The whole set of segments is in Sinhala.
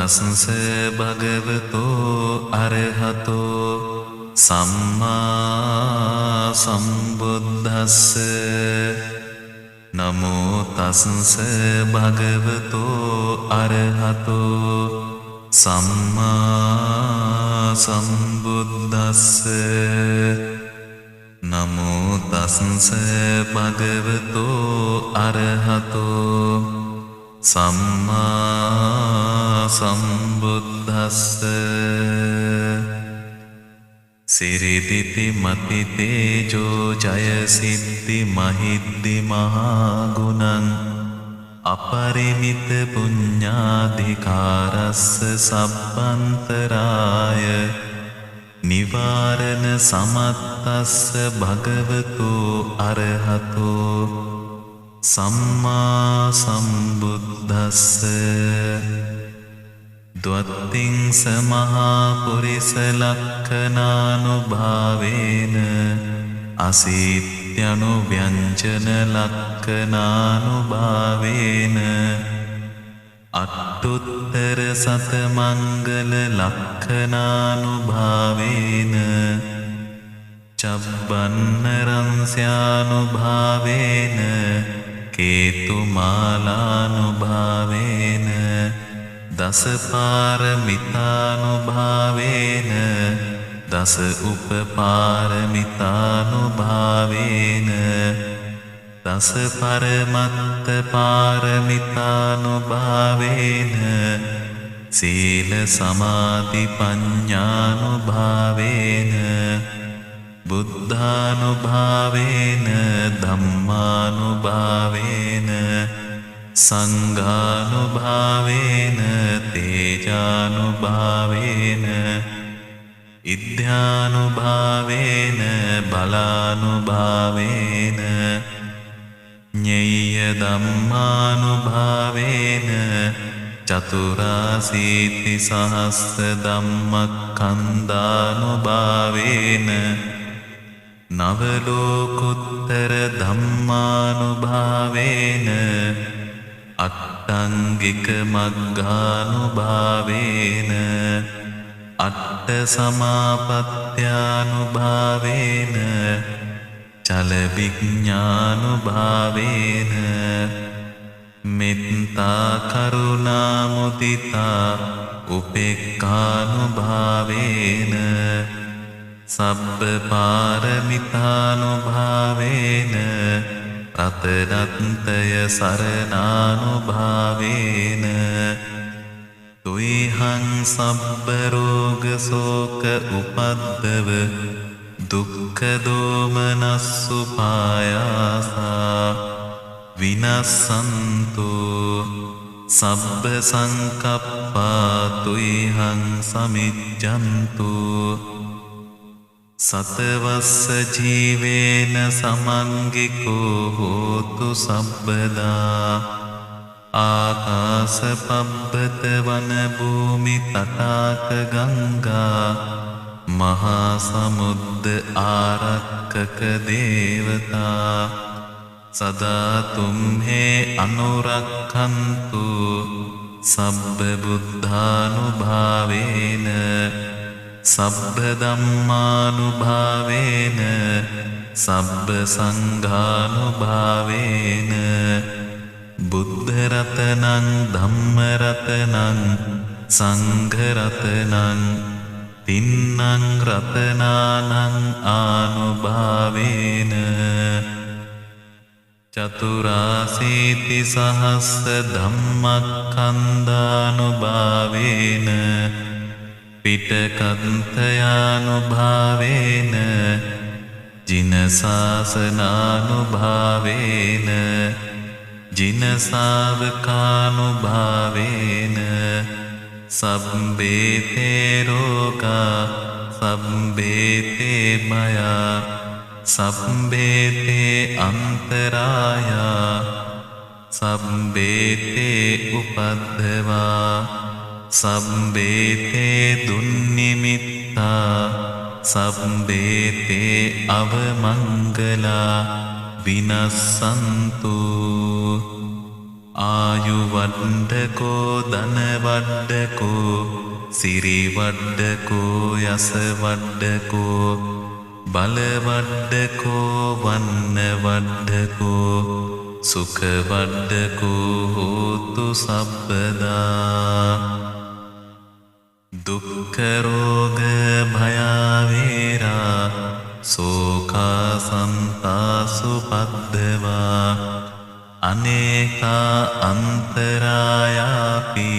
තස්ස භගවතෝ අරහතෝ සම්මා සම්බුද්දස්ස නමෝ තස්ස භගවතෝ අරහතෝ සම්මා සම්බුද්දස්ස නමෝ තස්ස භගවතෝ අරහතෝ සම්මා සම්බුද්දස්ස සිරිදිති මති තේජෝ ජය සිද්ධි මහිද්දි මහා ගුණං අපරිමිත පුඤ්ඤාධිකාරස්ස සබ්බන්තරාය නිවාරණ සමත්තස්ස භගවතු අරහතෝ සම්මා සම්බුද්දස්ස ද්වත්තිං සමහා පුරිස ලක්ඛනානුභාවේන අසීත්‍යනු ව්‍යංජන ලක්ඛනානුභාවේන අට්ඨුත්තර සත මංගල ලක්ඛනානුභාවේන චබ්බන්නරංස්යානුභාවේන කේතුමාලානුභාවේන දසපාරමිතානුභාවේන දස උපපාරමිතානුභාවේන දස පරමත්ත පාරමිතානුභාවේන සීල සමාධි පඤ්ඤානුභාවේන බුද්ධානුභාවේන ධම්මානුභාවේන සංඝානුභාවේන තේජානුභාවේන ඉද්ධානුභාවේන බලානුභාවේන ඤෙය්‍ය ධම්මානුභාවේන චතුරාසීති සහස්ස ධම්මක්ඛන්ධානුභාවේන නවලෝකුත්තර ධම්මානුභාවේන අට්ඨංගික මග්ගානුභාවේන අට්ඨ සමාපත්ත්‍යානුභාවේන චල විඥානුභාවේන මෙත්තා කරුණා මුදිතා උපේක්ඛානුභාවේන සබ්බ පාරමිතානුභාවේන රතනත්තය සරණානුභාවේන තුයිහං සබ්බ රෝග සෝක උපද්දව දුක්ඛ දෝමනස්සු පායාසා විනස්සන්තු සබ්බ සංකප්පා තුයිහං සමිජ්ජන්තු සතවස්ස ජීවේන සමංගිකෝ හෝතු සබ්බදා ආකාස පබ්බත වන භූමි තටාක ගංගා මහා සමුද්ද ආරක්කක දේවතා සදා තුම්හේ අනුරක්ඛන්තු සබ්බ බුද්ධානුභාවේන සබ්බ ධම්මානුභාවේන සබ්බ සංඝානුභාවේන බුද්ධ රතනං ධම්ම රතනං සංඝ රතනං තින්නං රතනානං ආනුභාවේන චතුරාසීති සහස්ස ධම්මක්ඛන්ධානුභාවේන පිටකන්තයානුභාවේන ජින ශාසනානුභාවේන ජින ශාවකානුභාවේන සබ්බේතේ රෝගා සබ්බේතේ භයා සබ්බේතේ අන්තරායා සබ්බේතේ උපද්දවා සබ්බේතේ දුන්නිමිත්තා සබ්බේතේ අවමංගලා විනස්සන්තු ආයුවඩ්ඩකෝ ධනවඩ්ඩකෝ සිරිවඩ්ඩකෝ යසවඩ්ඩකෝ බලවඩ්ඩකෝ වන්නවඩ්ඩකෝ සුඛවඩ්ඩකෝ හෝතු සබ්බදා දුක්ඛ රෝග භයාවේරා සෝකා සන්තාසු පද්දවා අනේකා අන්තරායාපි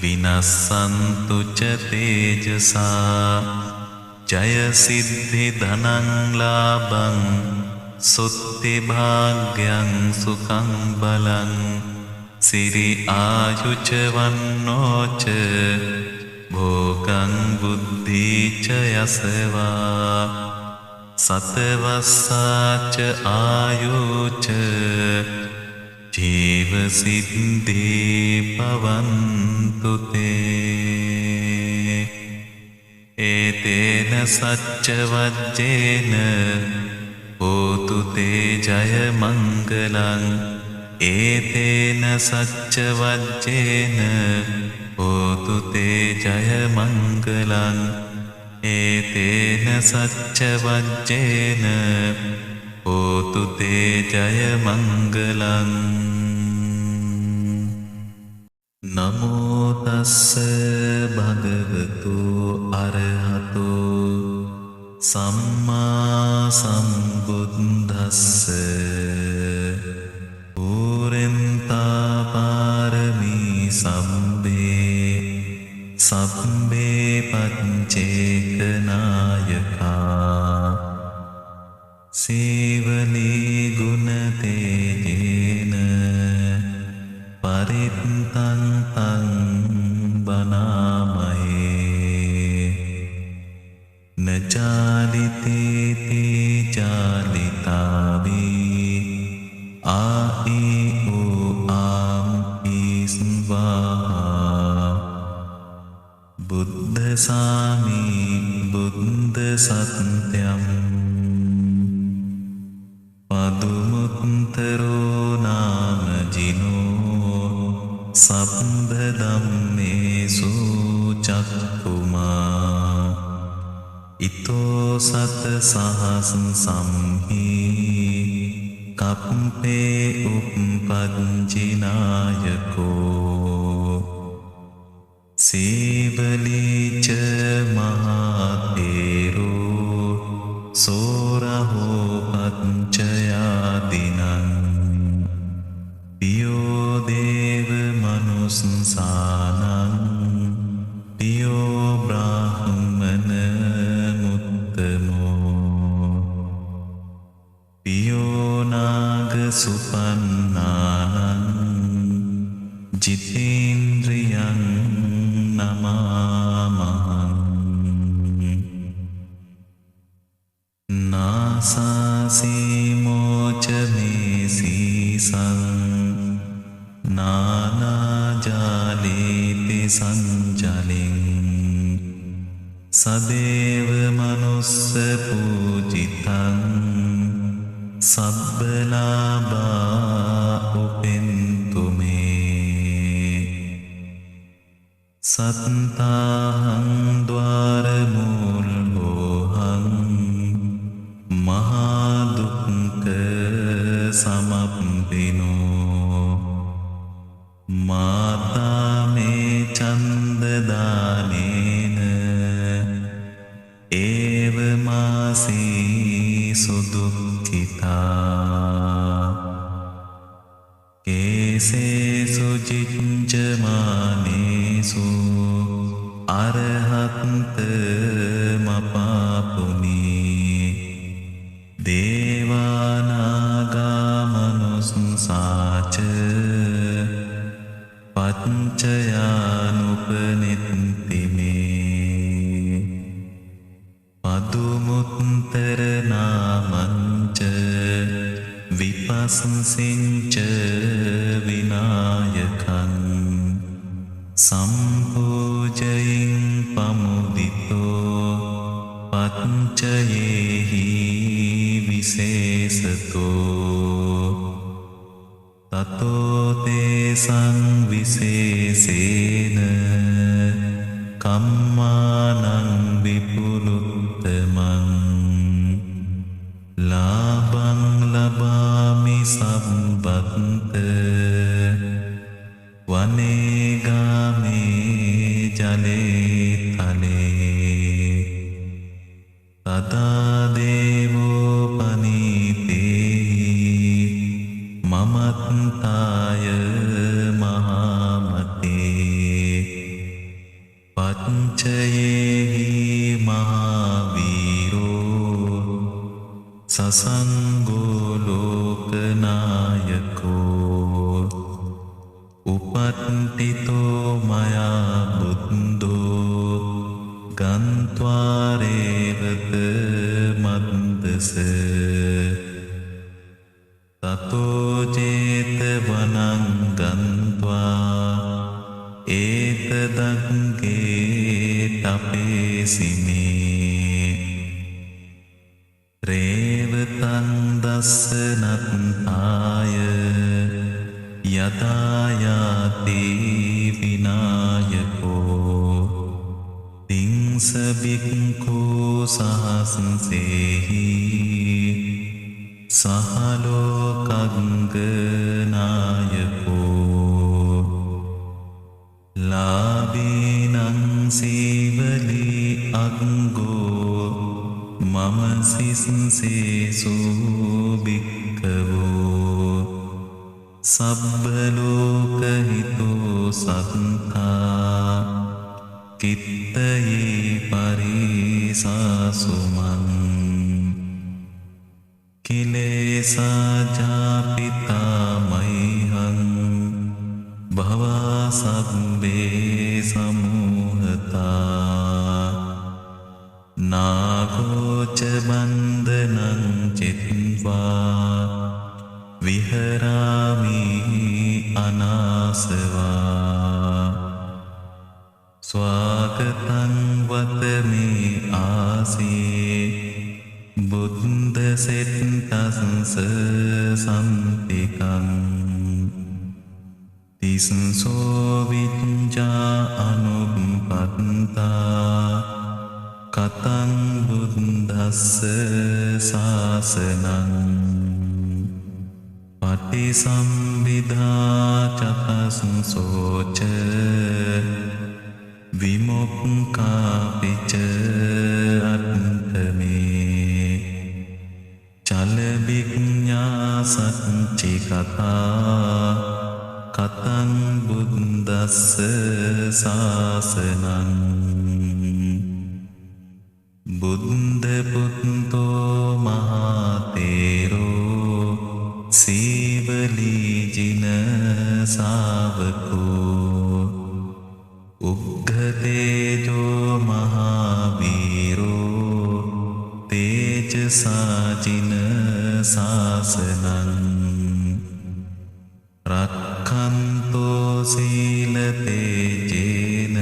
විනස්සන්තු ච තේජසා ජය සිද්ධි ධනං ලාභං සුත්ති භාග්‍යං සුඛං බලං සිරි ආයුච වන්නෝච භෝගං බුද්ධීච යසවා සතවස්සාච ආයුච ජීව සිද්ධී පවන්තු තේ ඒතේන සච්ච වජ්ජේන හෝතු තේ ජය මංගලං ඒතේන සච්ච වජ්ජේන හෝතු තේ ජය මංගලං ඒතේන සච්ච වජ්ජේන හෝතු තේ ජය මංගලං නමෝ තස්ස භගවතු අරහතෝ සම්මා සම්බුද්දස්ස පුරෙන්තා පාරමී සබ්බේ පච්චේක නායකා සීවලී ගුණ තේජේන පරිත්තං තං බනාමයේ නචාලිතේති චාලිතාවී ආහි ඕ ආම් ඉස්වාහා බුද්ධ සාමී බුද්ධ සත්‍යම් පදුමුත්තරෝ නාම ජිනෝ සබ්බ ධම්මේසු චක්ඛුමා ඉතෝ සත සහස් සම්හි කප්පේ උප්පජ්ජිනායකෝ සීවලීච මහතේරෝ සෝරහෝ පච්චයාදිනං පියෝ දේව මනුස්සානං පියෝ බ්‍රාහ්මන මුත්තමෝ පියෝ නාග සුපන්නානං ජිතේන්ද්‍රියං නමාමහං නාසාසීමෝච මේසීසං නානාජාලීති සංජලින් සදේව මනුස්ස පූජිතං සබ්බලාභා උපෙන්තු මේ සත්තාහං ද්වාරමූලෝහං මහාදුක්ඛ සමප්පිනෝ මාතා මේ චන්දදානේන ඒව මාසී සුදුක්ඛිතා කේසේසු ජිච්ඡමානේසු අරහත් මපාපුනි දේවානාගාමනුස්සාච පච්චයානුපනිත්ති මේ පදුමුත්තර නාමංච විපස්සසින්ච විනායකං සම්පූජයින් පමුදිතෝ පච්චයේහි විශේෂතෝ තතෝ තේ සංවිශේෂේන කම්මානං විපුලුත්තමං ලාභං ලබාමි සම්බත්ත වනේගාමේ ජලේ තලේ තදා දේවෝ පනීතේ මමත්තාය මහාමතේ පච්චයේහි මහාවීරෝ සසංගෝ ලෝකනායකෝ උපට්ඨිතෝ මයා බුද්ධෝ ගන්්වාරේවත මද්දස තතෝ චේතවනං ගන්්වා ඒතදංගේ තපේසිමේ රේවතං දස්සනත්තාය යදායාති විනායකෝ තිංස බික්ඛෝ සහස්සේහි සහලෝකග්ගනායකෝ ලාභීනං සීවලි අග්ගෝ මම සිස්සේසු බික්ඛවෝ සබ්බලෝකහිතෝ සත්තා කිත්තයේ පරිසාසුමං කිලේසා ජාපිතා මයිහං භවා සබ්බේ සමූහතා නාගෝච බන්ධනං චිත්වා විහරාමි අනාසවා ස්වාගතං වතමේ ආසේ බුද්ධ සෙට්ටස්ස සම්තිකං තිස්සෝ විච්ඡා අනුපත්තා කතං බුද්දස්ස ශාසනං පටිසම්භිදා චතස්සෝච විමුක්ඛාපිච අත්තමේ චලවිඥා සච්චි කතා කතං බුද්දස්ස ශාසනං බුද්ධ පුත්තෝ මහතේරෝ සීවලීජින සාවකෝ උග්ගතේජෝ මහාවීරෝ තේජසාජින සාසනං රක්ඛන්තෝ සීල තේජේන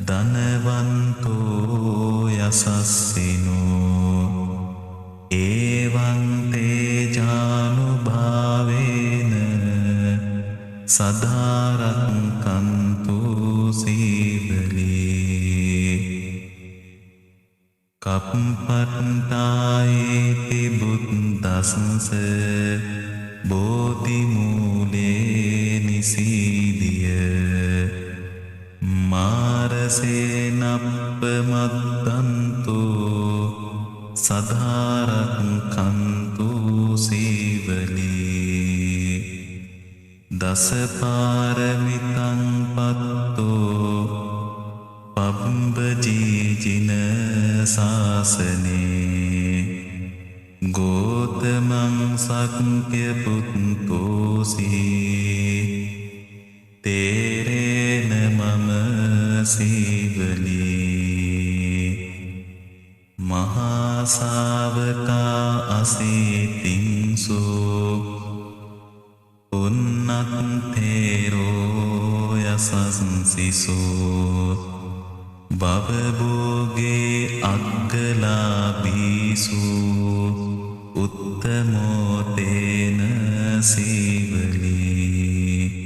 ධනවන්තෝ යසස්සිනෝ එවං තේජානුභාවේන සදාරක්ඛන්තු සීවලී කප්පට්ඨායේති බුද්දස්ස බෝධි මූලේ නිසීදිය මාරසේනප්පමද්දන්තු සදාරක්ඛන්තු සීවලී දසපාරමිතං පත්තෝ පබ්බජීජින සාසනේ ගෝතමං සක්්‍ය පුත්තෝසී තේරේන මම සීවලී මහා ශාවකා අසීතින්සෝ උන්නත්තේරෝ යසස්සිසෝ භවභෝගේ අග්ගලාභීසු උත්තමෝ තේන සීවලී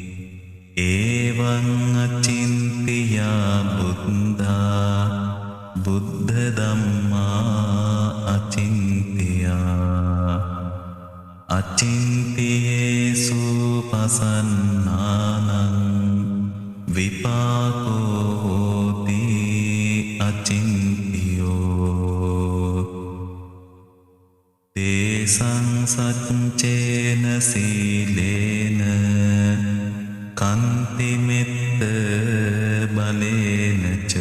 සංසච්චේන සීලේන කන්ති මෙත්ත බලේන ච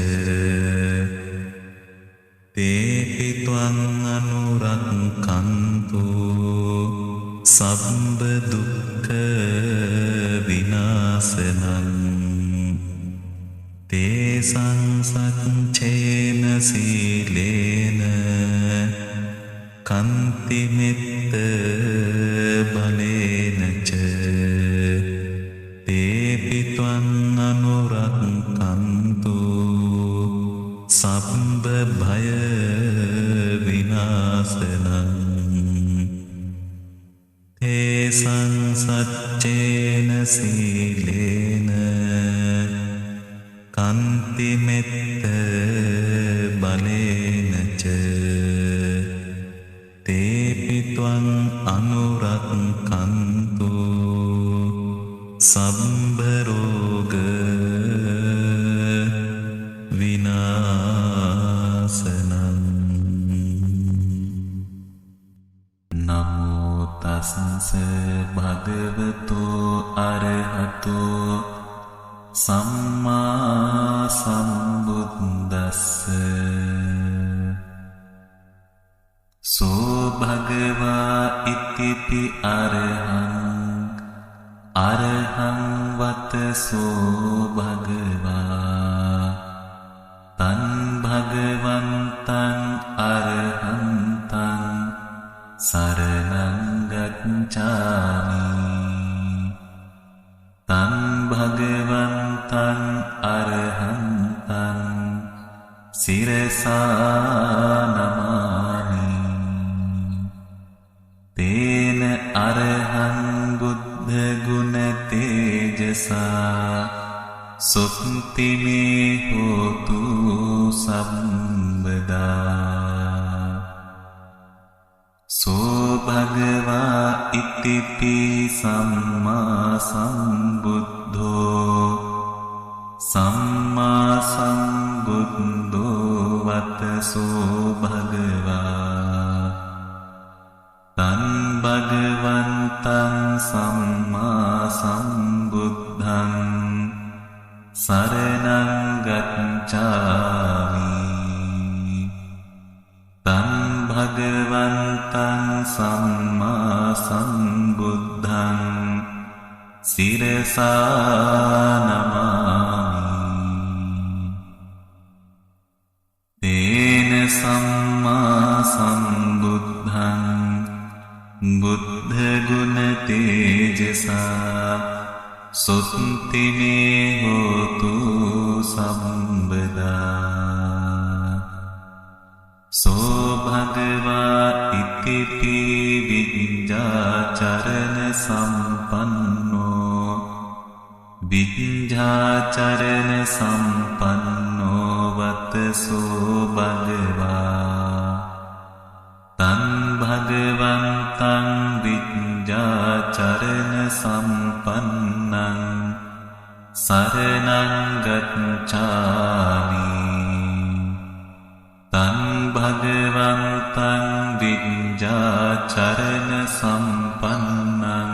තේපි ත්වං අනුරක්ඛන්තු සබ්බ දුක්ඛ විනාශනං තේ සංසච්චේන සීලේන කන්ති මෙත්ත බලේන ච තේපි ත්වං අනුරක්ඛන්තු සබ්බ භය විනාශනං තේ සංසච්චේන සීලේන කන්ති මෙත්ත බලේන ච තේපි ත්වං අනුරක්ඛන්තු සබ්බ රෝග විනාශනං නමෝ තස්ස භගවතෝ අරහතෝ සම්මා සම්බුද්දස්ස සෝ භගවා ඉතිපි අරහං වතසෝ භගවා තන් භගවන්තං අරහන්තං සරණං ගච්ඡාමි තන් භගවන්තං අරහන්තං සිරසා නමාමි තේන අරහං බුද්ධ ගුණ තේජසා සුත්ති මේ හෝතු සම්බදා සෝ භගවා ඉතිපි සම්මා සම්බුද්ධෝ සම්මා සම්බුද්ධෝ වතසෝ භගවා තන් භගවන්තං සම්මා සම්බුද්ධං සරණං ගච්ඡාමි තන් භගවන්තං සම්මා සම්බුද්ධං සිරසා නමාමි තේන සම්මා සම්බුද්ධං බුද්ධ ගුණ තේජසා සුත්ති මේ හෝතු සම්බදා සෝ භගවා ඉතිපි විඤ්ඤාචරණ සම්පන්නෝ විඤ්ඤාචරණ සම්පන්නෝ වතසෝ භගවා තන් භගවන්තං විඤ්ඤාචරණ සම්පන්නං සරණං ගච්ඡාමි තන් භගවන්තං විඤ්ඤාචරණ සම්පන්නං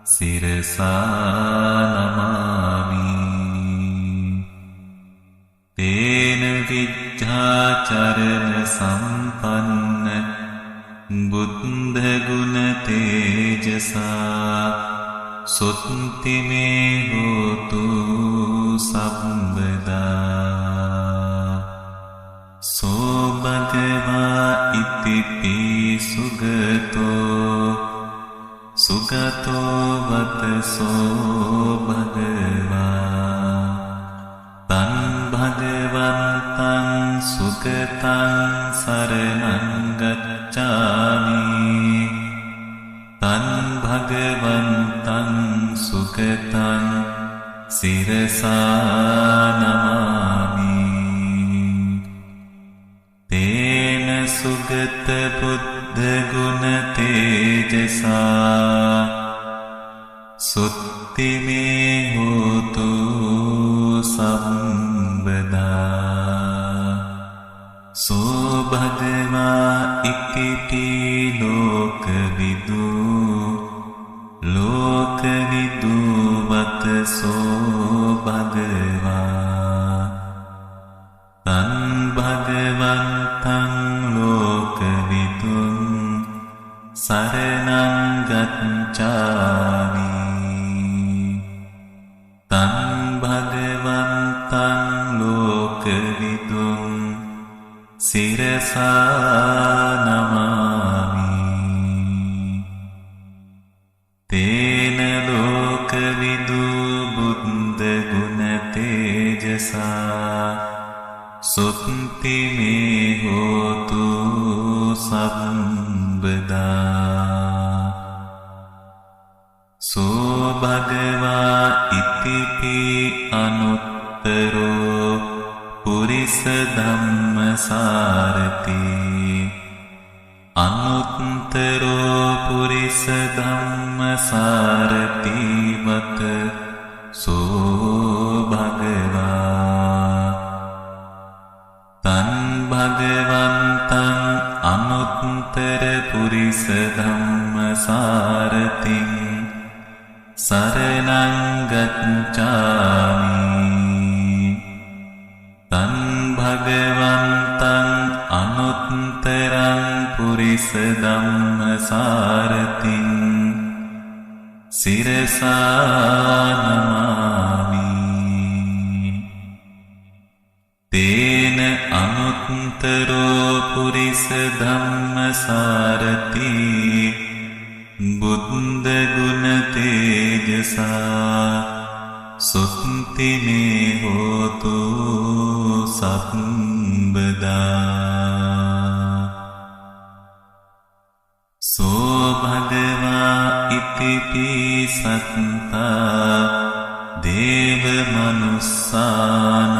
සිරසා නමාමි තේන විඤ්ඤාචරණ සම්පන්න බුද්ධ ගුණ තේජසා සුත්ති මේ හෝතු සම්බදා සෝ භගවා ඉතිපි සුගතෝ වතසෝ භගවා තන් භගවන්තං සුගතං සරණං ගච්ඡාමි තන් භගවන්තං සුගතං සිරසා නමාමි තේන සුගත බුද්ධ ගුණ තේජසා සුත්ති මේ හෝතු සම්බදා සෝ භගවා ඉක්කිටි ලෝකවිදු ලෝකවිදු වතසෝ භගවා තං භගවන්තං ලෝකවිදුං සරණං ගච්ඡාමි තං භගවන්තං ලෝකවිදුං සිරසා නමාමි තේන ලෝකවිදු බුද්ධ ගුණ තේජසා සුත්ති මේ හෝතු සම්බදා සෝ භගවා ඉතිපි අනුත්තරෝ පුරිස ධම්මසාරති අනුත්තරෝ පුරිස ධම්මසාරති වත සෝ භගවා තං භගවන්තං අනුත්තර පුරිස ධම්මසාරතිං සරණං ගච්ඡාමි තං භගවන්තං අනුත්තරං පුරිස ධම්මසාරතිං සිරසා නමාමි තේන අනුත්තරෝ පුරිස ධම්මසාරති බුද්ධ ගුණ තේජසා සුත්ති මේ හෝතු සම්බදා සෝ භගවා ඉතිපි සත්තා දේව මනුස්සානං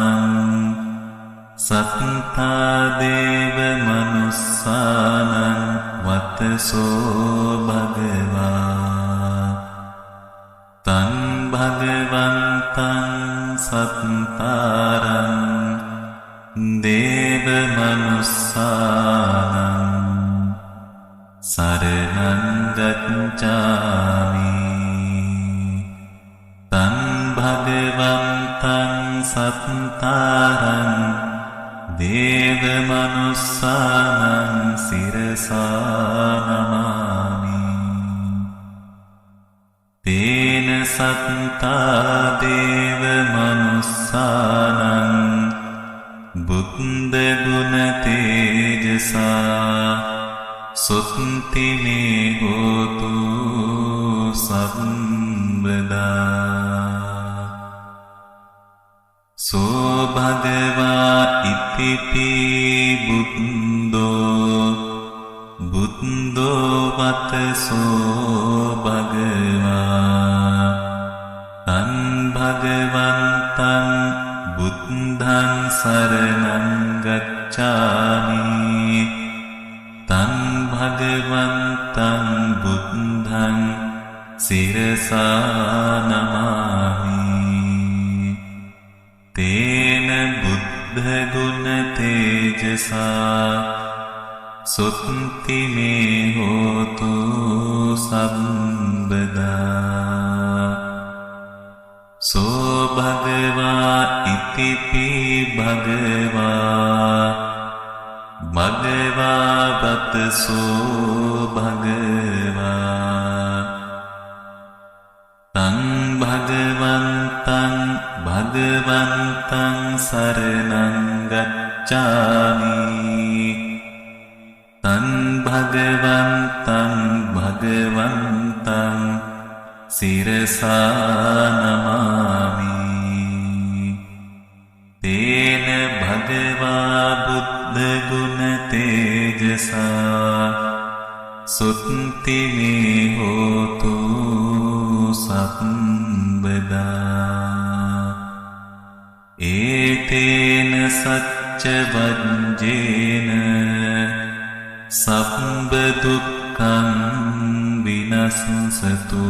සත්තා දේව මනුස්සානං වතසෝ භගවා තං භගවන්තං සත්තාරං දේව මනුස්සානං සරණං ගච්ඡාමි තං භගවන්තං සත්තාරං දේව මනුස්සානං සිරසා නමාමි තේන සත්තා දේව මනුස්සානං බුද්ධ ගුණ තේජසා සුත්ති මේ හෝතු සම්බදා සෝ භගවා ඉතිපි බුද්ධෝ වතසෝ භගවා තං භගවන්තං බුද්ධං සරණං ගච්ඡාමි තං භගවන්තං බුද්ධං සිරසා නමාමි තේන බුද්ධ ගුණ තේජසා සුත්ති මේ හෝතු සම්බදා සෝ භගවා ඉතිපි භගවා වතසෝ භගවා තං භගවන්තං සරණං ගච්ඡාමි තං භගවන්තං සිරසා නමාමි තේන භගවා බුද්ධ ගුණ තේජසා සුත්ති මේ හෝතු සම්බදා ඒතේන සච්ච වජ්ජේන සම්බ දුක්ඛං විනස්සතු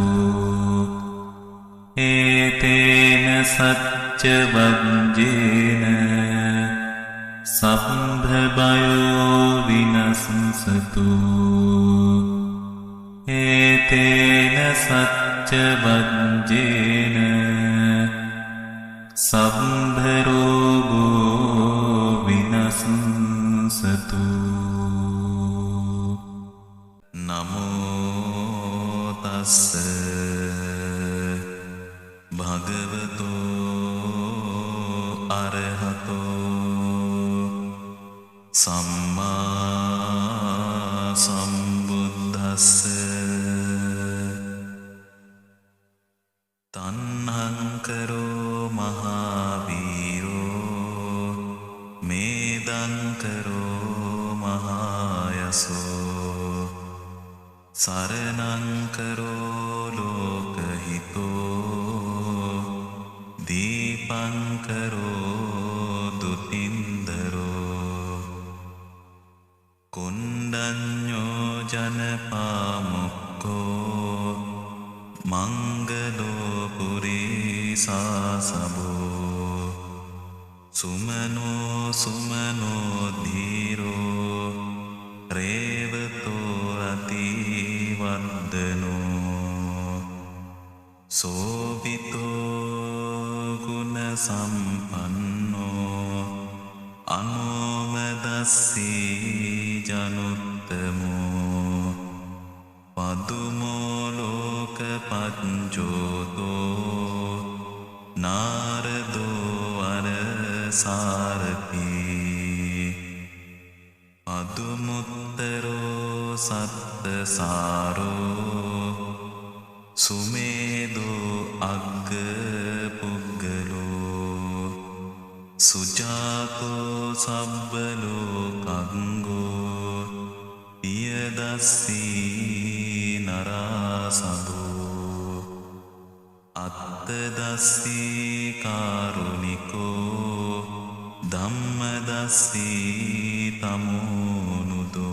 ඒතේන සච්ච වජ්ජේන sabbhabayo vinassatu etena sacca vajjena sabbharogo vinassatu namo tassa bhagavato arahato samma sambuddhassa tanhankaro mahaviro medankaro mahayaso saranankaro lokahito deepankaro dutindaro kundanyo janapamukko mangalo purisasabo sumano sumano dhiro revato ativardano sobito guna sampanno anomadassi januttamo padumo loka panjoto narado arasarathi padumuttaro sattasaro sumedo agga puggalo sujato sabbalokango piyadassi narasabo attadassi karuniko dhammadassi tamonudo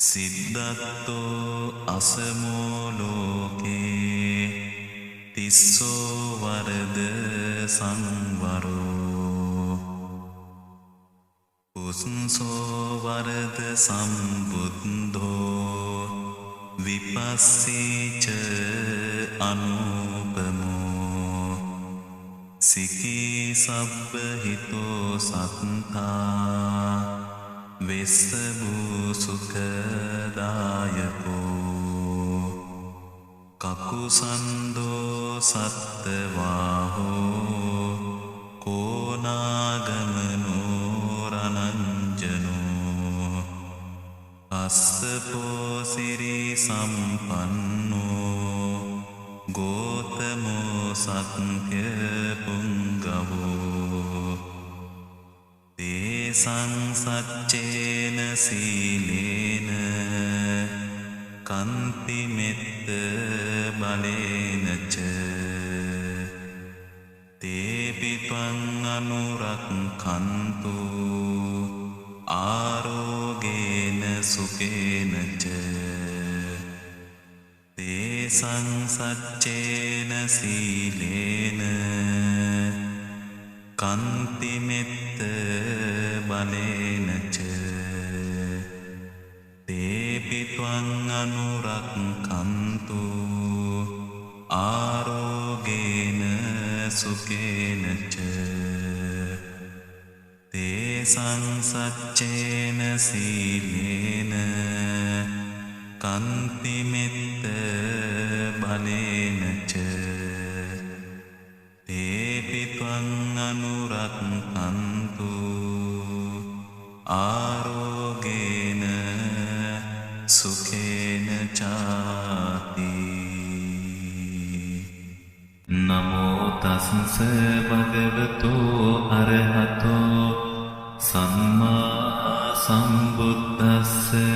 siddhatto asamo loke tisso varada samvaro pusso varada sambuddho vipassica anupamo siki sabbahito satta vessabu sukadayako kakusando sattvaho konagamano rananjano assapo siri sampanno gotamo sankya pungavo desang saccena silena kanti metta balena ca tepitwang anurakkantu arogena sukena ca desang saccena silena kanti metta balena ca tepitwang anurakkantu arogena sukena ca desang saccena silena kanti metta balena ca tepitwang anurakkantu arogena sukena chati namo tassa bhagavato arahato samma sambuddhassa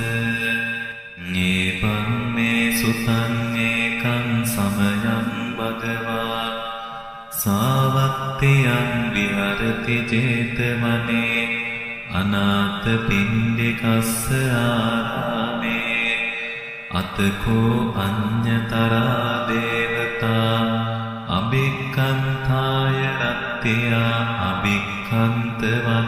nyepan me sutan ekam samayam bhagava savaktiyan viharati jetavane anatha pindikassa arame atako anyatara devata abhikkantaya අරත්තියා අභික්ඛන්තවන්නා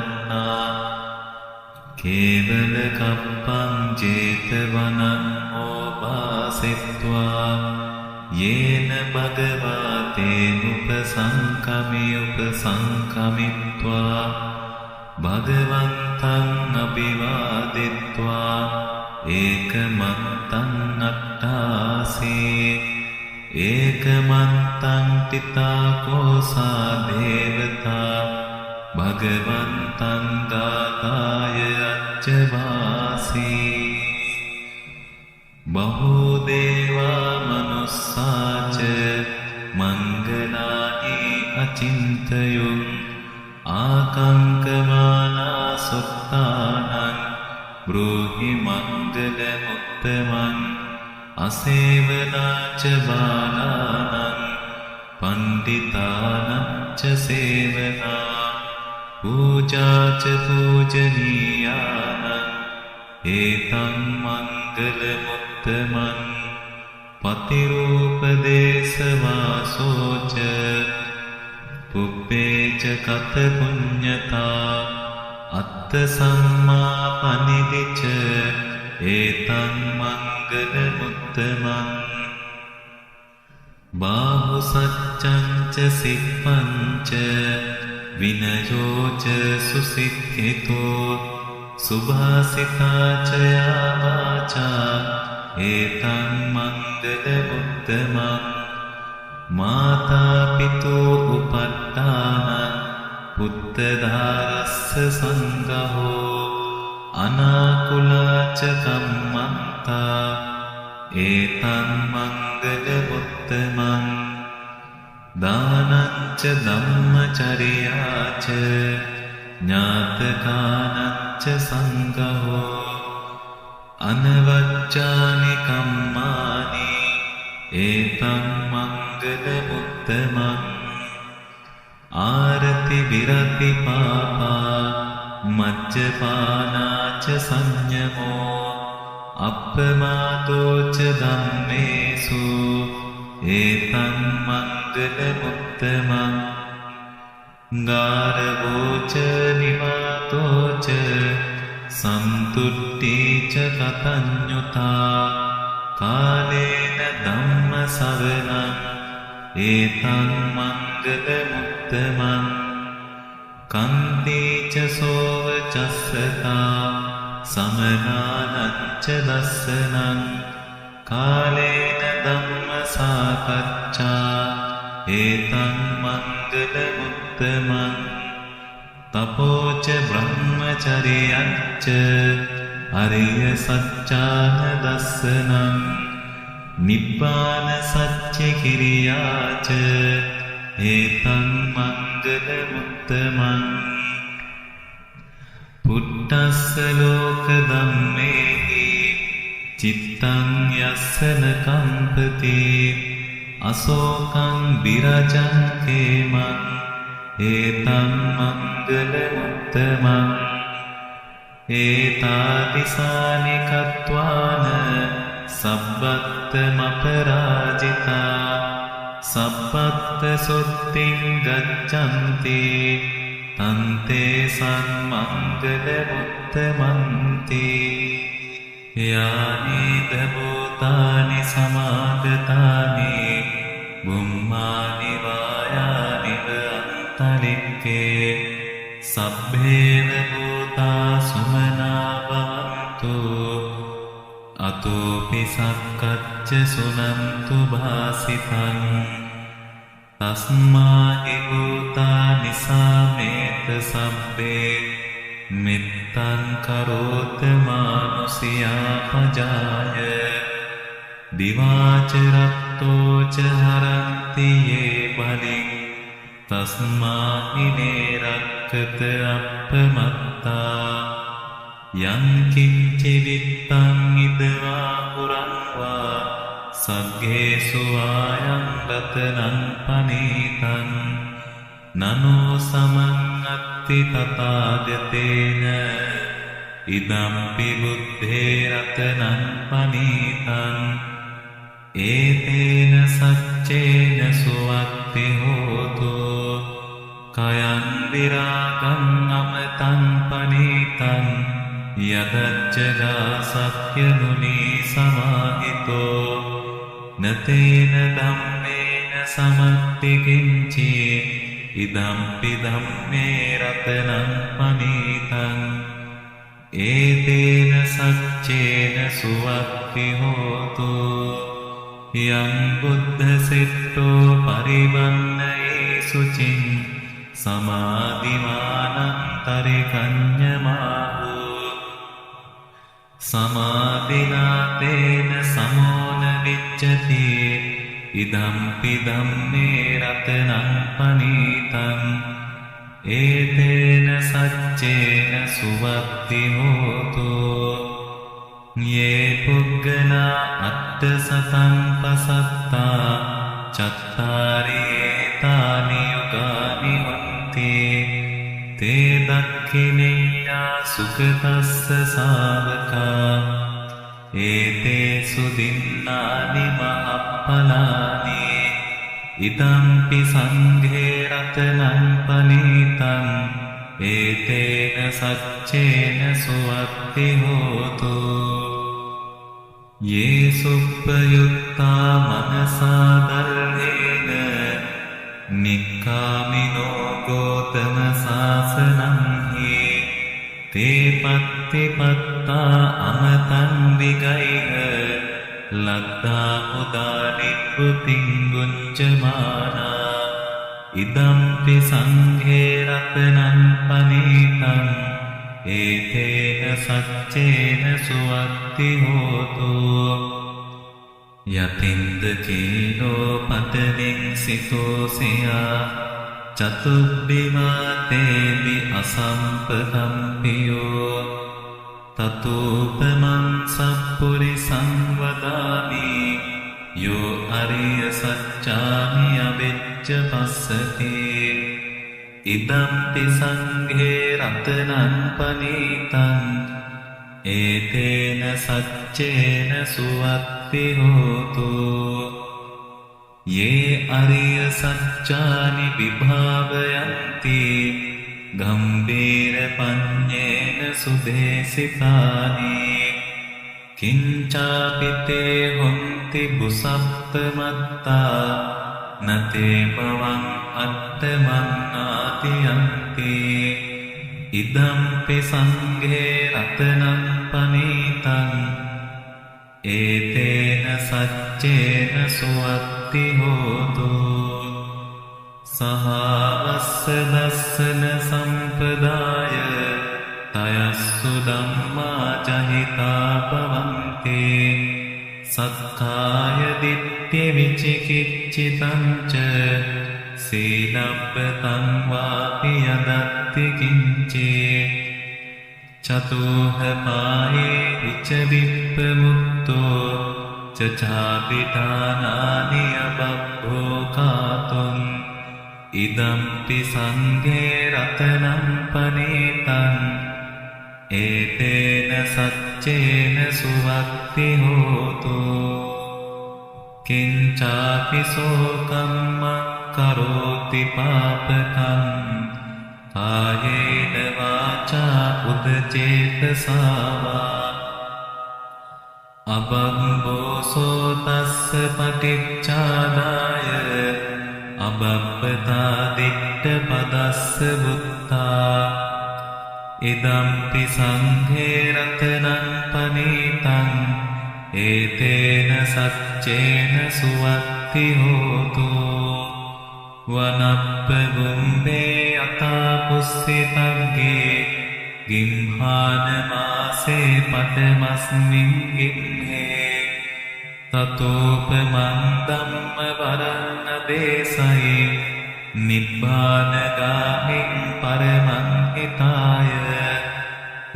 කේවල කප්පං ජේතවනං ඕපාසෙත්වා යේන භගවාතේනුපසංකමිත්වා භගවන්තං අභිවාදෙත්වා ඒකමන්තං අට්ඨාසේ ඒකමන්තං තිතා කෝසා දේවතා භගවන්තං ගාථාය අච්චවාසී බහෝ දේවා මනුස්සාච මංගලානි අචින්තයුං ආකංකමානා සුත්තානං බ්‍රූහි මංගල මුත්තමං අසේවනාච බාලානං පණ්ඩිතානංච සේවනා පූජාච පූජනීයානං ඒතං මංගල මුත්තමං පතිරූපදේශවාසෝච පුබ්බේච කත පුඤ්ඤතා අත්ත සම්මා පනිදිච ඒතං මංගල මුත්තමං බාහු සච්ඡංච සිප්පංච විනයෝච සුසික්ඛිතෝ සුභාසිතාච යාවාචා ඒතං මංගල මුත්තමං මාතා පිතෝ උපට්ඨානං පුත්තදාරස්ස සංඝෝ අනාකුලාච කම්මන්තා ඒතං මංගල මුත්තමං දානංච ධම්මචර්යාච ඥාතකානංච සංඝෝ අනවච්චානි කම්මානි ඒතං මංගල මුත්තමං ආරති විරති පාපා මච්චපානාච සංයමෝ අප්පමාදෝච ධම්මේසු ඒතං මංගල මුත්තමං ගාරවෝච නිවාතෝච සන්තුට්ඨීච කතඤ්ඤුතා කාලේන ධම්ම සවනං ඒතං මංගල මුත්තමං කන්තිච සෝවචස්සතා සමනානංච දස්සනං කාලේන ධම්ම සාකච්ඡා ඒතං මංගල මුත්තමං තපෝච බ්‍රහ්මචර්යංච අරිය සත්‍යාන දස්සනං නිබ්බාන සත්‍ය කිරියාච ඒතං මංගල මුත්තමං පුට්ටස්ස ලෝක ධම්මේහි චිත්තං යස්සන කම්පති අසෝකං විරජං කේමං ඒතං මංගල මුත්තමං ඒතාදිසානි කତ୍වාන සබ්බත්තමපරාජිතා සබ්බත්ත සොත්තිං ගච්ඡන්ති තන්තේ සම්මංගල මුත්තමන්ති යානි දබෝතානි සමාගතානි බුම්මානි වායානි අන්තලික්කේ සබ්බේව භූතා සුමනා භවන්තු අතෝපි සක්කච්ච සුනන්තු භාසිතං තස්මාහි භූතානි සාමේත සබ්බේ මෙත්තං කරෝත මානුසියා පජාය දිවාච රත්තෝච හරන්ති යේ බලින් තස්මාහි නේරක්කත අප්පමත්තා යං කිංචි විත්තං ඉදවා පුරංවා සග්ගේසු ආයං රතනං පනීතං නනෝ සමං අත්ති තථාගතේන ඉදම්පි බුද්ධේ රතනං පනීතං ඒතේන සච්චේන සුවත්ති හෝතු කයං විරාගං අමතං පනීතං යදච්චගා සත්‍ය මුනි සමාහිතෝ නතේන ධම්මේන සමත්ති කිංචි ඉදම්පි ධම්මේ රතනං පනීතං ඒතේන සච්චේන සුවත්ති හෝතු යං බුද්ධ සිට්ඨෝ පරිවන්නයේ සුචින් සමාධිමානං තරිකඤ්ඤමාහු සමාධිනාතේන සමෝන විච්ඡති ඉදම්පි ධම්මේ රතනං පනීතං ඒතේන සච්චේන සුවත්ති හෝතු යේ පුග්ගලා අත්ථ සතං පසත්තා චත්තාරි ඒතානි යුගානි හොන්ති තේ දක්ඛිනේයා සුඛතස්ස සාවකා ඒතේසු දින්නානි මහප්පලානි ඉදම්පි සංඝේ රතනං පනීතං ඒතේන සච්චේන සුවත්ති හෝතු යේ සුප්පයුත්තා මනසා ධර්මේන නික්ඛාමිනෝ ගෝතම සාසනං හි තේ පත්තිපත්තා අමතං විගයිහ ලද්දා උදානිප්පුතින් ගුංචමානා ඉදම්පි සංඝේ රතනං පනීතං ඒතේන සච්චේන සුවත්ති හෝතු යතින්ද කීනෝ පතවින් සිතෝසයා චතුබ්බිමාතේවි අසම්පකම්පියෝ තතෝපමං සප්පුරිසං වදාමි යෝ අරිය සච්චානි අවිච්ඡ පස්සති ඉදම්පි සංඝේ රතනං පනීතං ඒතේන සච්චේන සුවත්ති හෝතු යේ අරිය සච්චානි විභාවයන්ති ගම්බීර පඤ්ඤේන සුදේසිතානි කිංචාපිතේ හොන්ති බුසප්පමත්තා නතේ බවං අත්තමන්නාතියන්ති ඉදම්පි සංඝේ රතනං පනීතං ඒතේන සච්චේන සුවත්ති හෝතු සහවස්ස දස්සන සම්පදාය තයස්සු ධම්මා චහිතා භවන්ති සක්කාය දිට්ඨි විචිකිච්ඡිතං ච සීලබ්බතං වාපි යදත්ති කිංචේ චතුහ පායේ විච විප්පමුක්තෝ චාපිතානානි අබබ්බෝ කාතුං ඉදම්පි සංඝේ රතනං පනීතං ඒතේන සච්චේන සුවත්ති හෝතු කිංචාපි සෝකම්ම කරෝති පාපකං කායේන වාචා උදචේතසාවා අබම්බෝසෝ තස්ස පටිච්චාදාය අබබ්බතා දිට්ඨ පදස්ස බුත්තා ඉදම්පි සංඝේ රතනං පනීතං ඒතේන සච්චේන සුවත්ති හෝතු වනප්ප ගුම්බේ අතා පුස්සිතග්ගේ ගිම්හාන මාසේ පතමස්මින් ගිම්හේ තතෝපමං ධම්ම වරන්න දේශයි නිබ්බානගාමින් පරමං හිතාය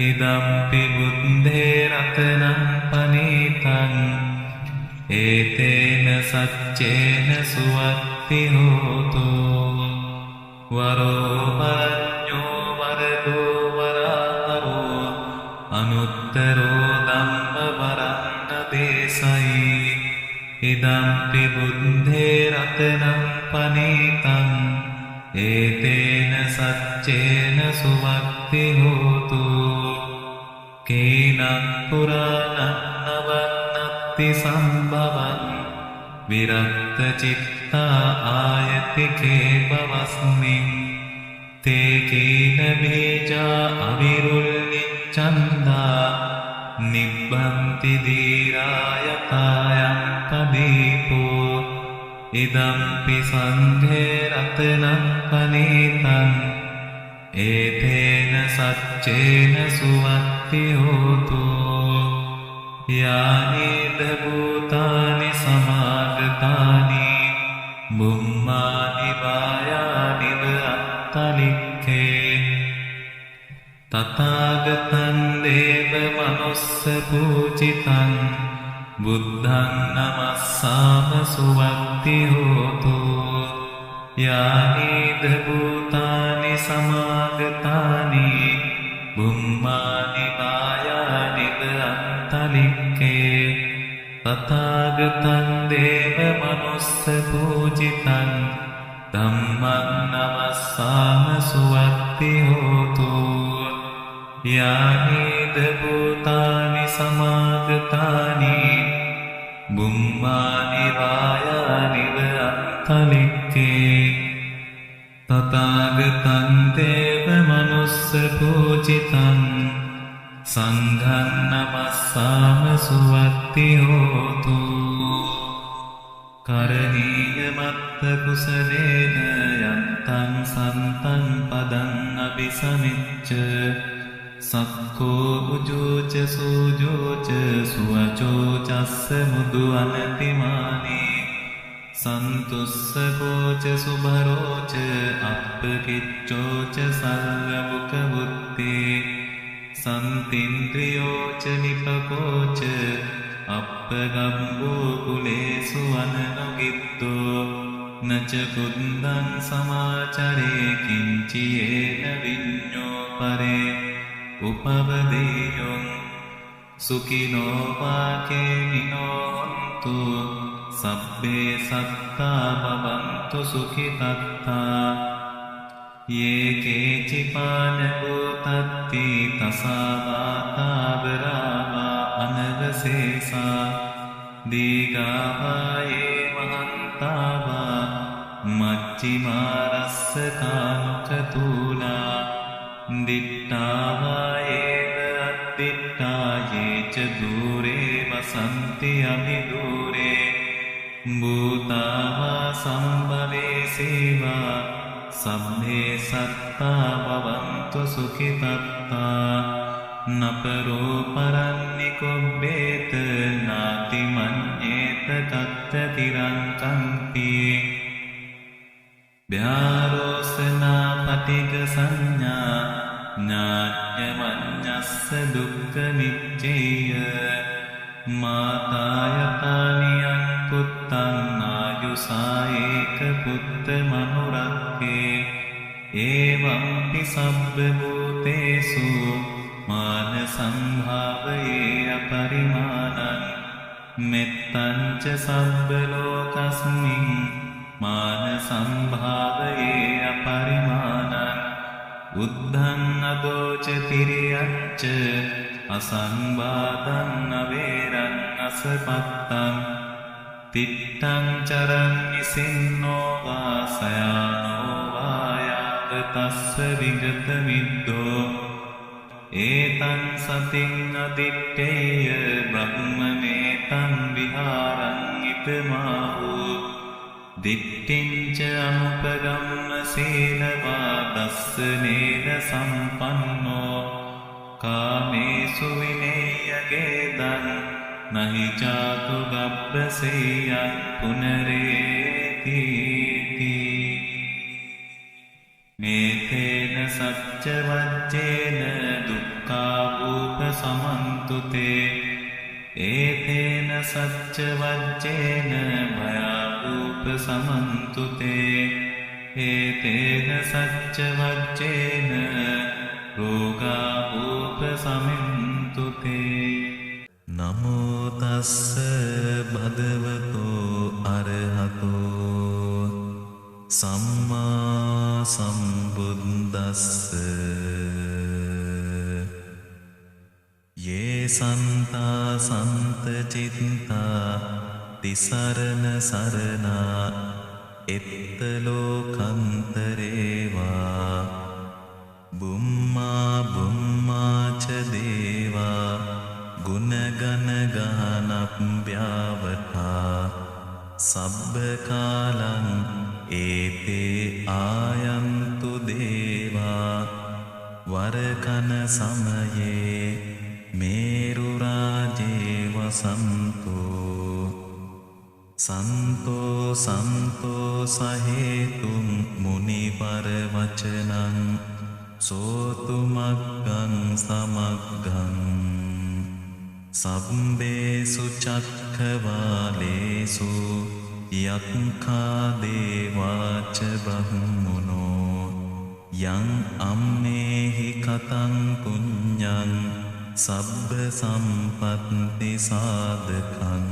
ඉදම්පි බුද්ධේ රතනං පනීතං ඒතේන සච්චේන සුවත්ති හෝතු වරෝ පරඤ්ඤෝ වරදෝ වරහරෝ අනුත්තරෝ ධම්ම වරන්න දේශයි ඉදම්පි බුද්ධේ රතනං පනීතං ඒතේන සච්චේන සුවක්ති හෝතු කේනං පුරාණං නවන්නත්ති සම්භවං විරක්ත චිත්තා ආයතිකේ බවස්මින් තේ කේන බීජා අවිරුල්නිච්ඡන්දා නිබ්බන්ති දීරායතායං පදීපෝ ඉදම්පි සංඝේ රතනං පනීතං ඒතේන සච්චේන සුවත්ති හෝතු යානීද භූතානි සමාගතානි බුම්මානි වායානිව අත්තලික්ඛේ තථාගතං දේව මනුස්ස පූජිතං බුද්ධං නමස්සාම සුවත්ති හෝතු යානීද භූතානි සමාගතානි බුම්මානි වායානිව අත්තලික්ඛේ තථාගතං දේව මනුස්ස පූජිතං ධම්මං නමස්සාම සුවත්ති හෝතු යානීද භූතානි සමාගතානි බුම්මානි වායානිව අත්තලික්ඛේ තථාගතං දේව මනුස්ස පූජිතං සංඝං නමස්සාම සුවත්ති හෝතු කරණීය මත්ත කුසලේන යන්තං සන්තං පදං අபிසමිච්ච සක්ඛෝ උජෝච සූජෝච සුවචෝ චස්ස මුදු අනතිමානී සන්තුස්සකෝච සුභරෝච අප්පකිච්චෝච සල්ලමුක බුත්තේ සන්තින්ද්‍රියෝච නිපකෝච අප්පගම්බෝ කුලේසු අනනුගිත්තෝ නච කුද්දං සමාචරේ කිංචියේන විඤ්ඤෝ පරේ උපවදේයොං සුඛිනෝ වාකේමිනෝ හොන්තු සබ්බේ සත්තා භවන්තු සුඛිතත්තා යේ කේචිපාන භූතත්ති තසාවාතාවරාවා අනවසේසා දීගාවායේ මහන්තාවා මච්චිමාරස්ස කානුකතූලා දිට්ඨාවායේව අද්දිට්ඨායේච දූරේ වසන්ති අමිදූරේ භූතාවා සම්භවේ සේවා සම්මේ සත්තා භවන්තු සුඛිතත්තා නපරෝ පරන්නිකොබ්බේත නාති මඤ්ඤේත කත්ත තිරං කම්පි භාරෝසනා පටිග සංඥා ඥාඤ්ඤමඤ්ඤස්ස දුක්ඛ නිච්චේය මාතායතානියං පුත්තං ආයුසායේක පුත්ත මනුරක්ඛේ ඒවම්පි සබ්බ භූතේසු මාන සංභාවයේ අපරිමාණං මෙත්තං ච සබ්බ ලෝකස්මින් මාන සංභාවයේ අපරිමාණං උද්ධං අදෝච තිරියච්ච අසංවාදං නවේරං අසපත්තං තිත්තං චරන් නිසින්නෝ වාසයානෝ වායාතස්ස විගත විද්දෝ ඒතං සතින් අදිත්තේය බ්‍රහ්මනේතං විහාරං ඉතමාහු දිට්ඨිංච අනුපගම්ම සීලවා දස්සනේන සම්පන්නෝ කාමේසු විනේයගේදං නහි චාතු ගබ්බසේයං පුනරේති මේතේන සච්ච වච්චේන දුක්ඛාවූප සමන්තුතේ ඒතේන සච්ච වච්චේන භයාවූප සමන්තුතේ ඒතේන සච්ච වච්චේන රෝගාවූප සමින්තුතේ නමෝ තස්ස භගවතෝ අරහතෝ සම්මා සම්බුද්දස්ස යේ සන්තා සන්තචිත්තා තිසරණ සරණා එත්ත ලෝකන්තරේවා බුම්මා බුම්මාච දේවා ගුණගන ගානප්ප්‍යාවතා සබ්බ කාලං ඒතේ ආයන්තු දේවා වරකන සමයේ මේරු රාජේ වසන්තෝ සන්තෝ සන්තෝ සහේතුං මුනිවර වචනං සෝතු මග්ගං සමග්ගං සබ්බේසු චක්ඛවාලේසු යක්ඛා දේවාච බහුමුනෝ යං අම්මේහි කතං පුඤ්ඤං සබ්බ සම්පත්ති සාධකං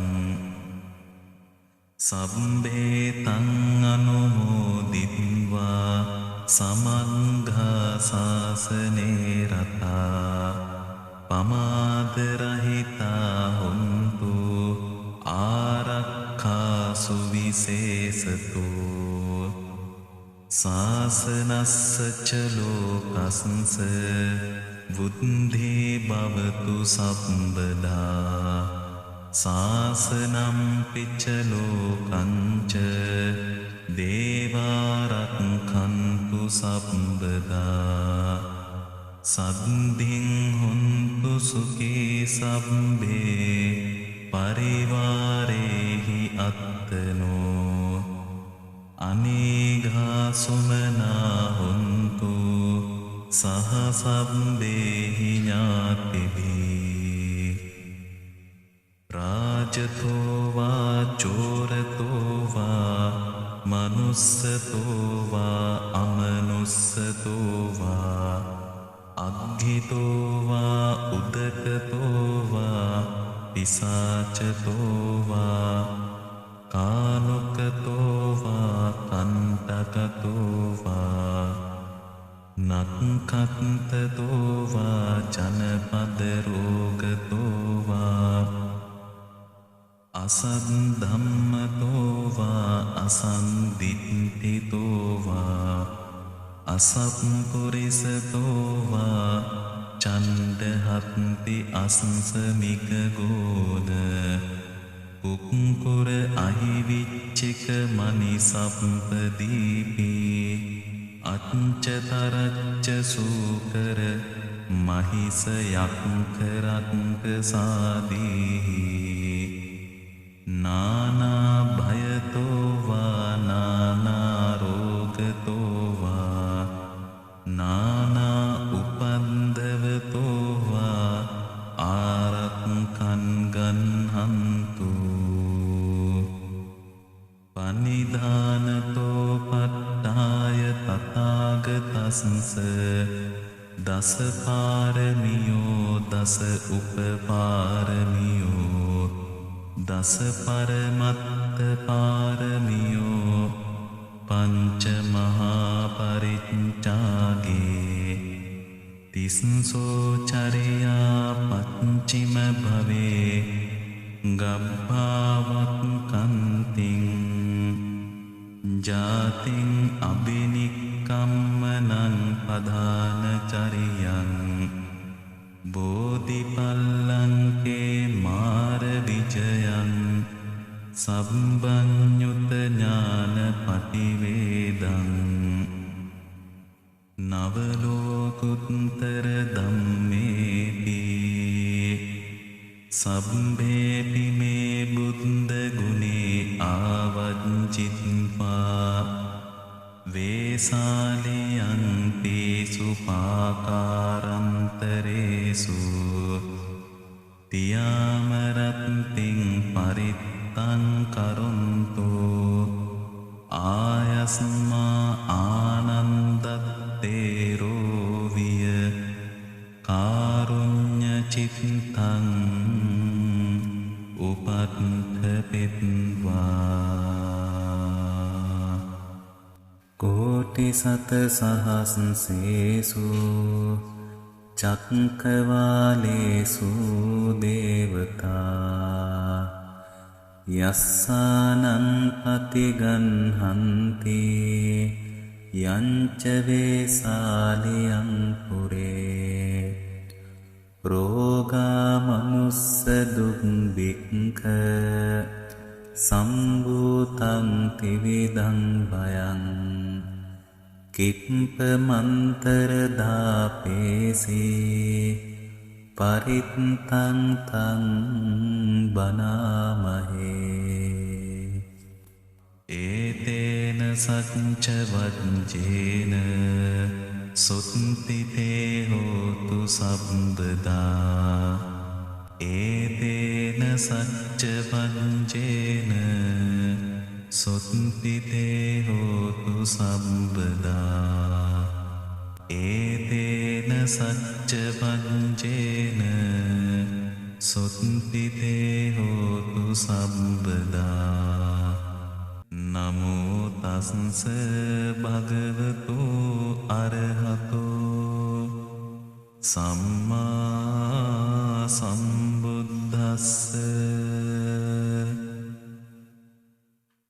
සබ්බේ තං අනුමෝදිත්වා සමංඝා සාසනේ රතා පමාද රහිතා හොන්තු ආරක්ඛා සුවිශේෂතෝ සාසනස්ස ච ලෝකස්ස බුද්ධේ භවතු සම්බදා සාසනම් පිච්ච ලෝකංච දේවාරක්ඛන්තු සම්බදා සද්ධින් හොන්තු සුඛී සබ්බේ පරිවාරේහි අත්තනෝ අනේඝා සුමනා හොන්තු සහ සබ්බේහි ඥාතිභී රාජතෝ වා චෝරතෝ වා මනුස්සතෝ වා අමනුස්සතෝ වා අග්ගිතෝ වා උදකතෝ වා පිසාචතෝ වා කානුකතෝ වා කන්ටකතෝ වා නක්ඛත්තතෝ වා ජනපද රෝගතෝ වා අසද්ධම්මතෝ වා අසන්දිට්ඨිතෝ වා අසප්පුරිසතෝ වා චණ්ඩහත්ති අසංසමික ගෝන උක්කුර අහිවිච්චික මනිසප්පදීපී අච්චතරච්ච සූකර මහිස යක්කරක්ක සාදීහි නානා භයතෝ වා නානා රෝගතෝ වා නානා උපන්දවතෝ වා ආරක්ඛන් ගන්හන්තු පනිධානතෝ පට්ඨාය තථාගතස්ස දස පාරමියෝ දස උපපාරමියෝ දස පරමත්ත පාරමියෝ පංච මහා පරිත්‍යාගේ තිස්සෝ චරයා පච්චිම භවේ ගබ්භාවක් කන්තිං ජාතින් අබිනික්කම්මනං පධාන චරියං බෝධිපල්ලංකේ මාර විජයං සම්බඤ්ඤුත ඥාන පටිවේදං නවලෝකුත්තර ධම්මේති සබ්බේපි මේ බුද්ධ ගුණේ ආවජ්ජිත්වා වේසාලියං තේසු පාකාරන්තරේසු තියාමරත්තිං පරිත්තං කරොන්තෝ ආයස්මා ආනන්දත්තේරෝ විය කාරුණ්‍ය චිත්තං උපත්ථපෙත්වා කෝටි සත සහස්සේසු චක්කවාලේසු දේවතා යස්සානං පතිගන්හන්ති යංච වේසාලියං පුරේ රෝගා මනුස්ස දුක්ඛ සම්භූතං ත්‍රිවිධං භයං කිප්ප මන්තර දාපේසී පරිත්තං තං බනාමහේ ඒතේන සච්ච වජ්ජේන සුත්තිතේ හෝතු සම්බදා ඒතේන සච්ච වජ්ජේන සුත්තිතේ හෝතු සම්බදා ඒතේන සච්ච වජ්ජේන සුත්තිතේ හෝතු සම්බදා නමෝ තස්ස භගවතු අරහතෝ සම්මා සම්බුද්දස්ස